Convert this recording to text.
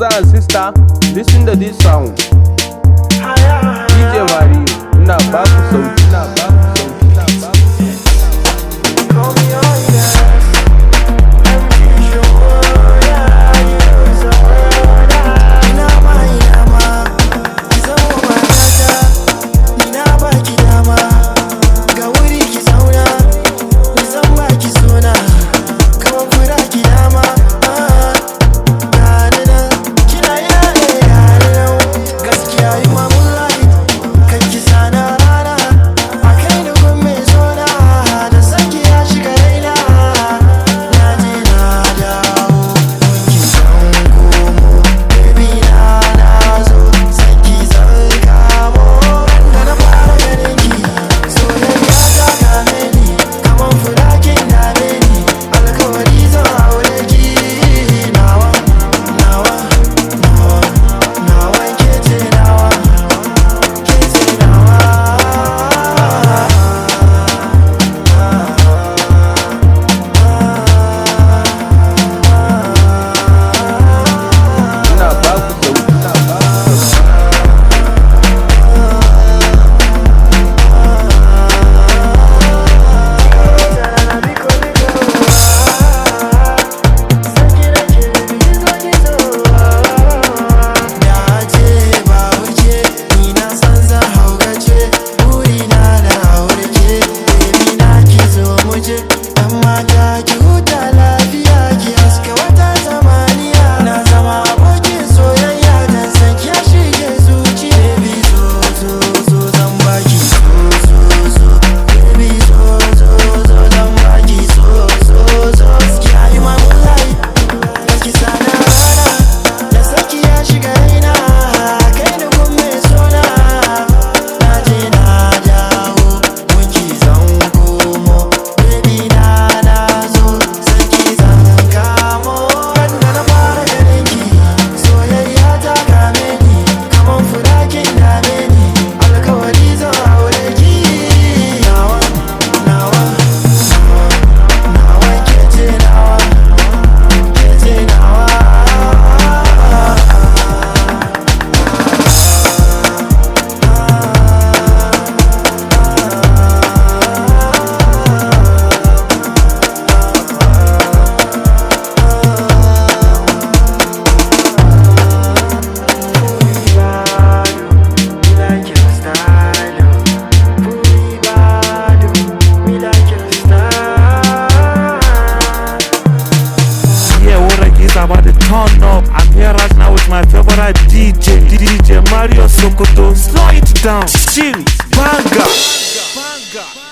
brother and sister, listen to this song. DJ Mario, ina ba ku sauti, ina ba ku sauti, ina ba ku about to turn up. I'm here right now with my favorite DJ Mario Sokoto. Slow it down, chill, banga.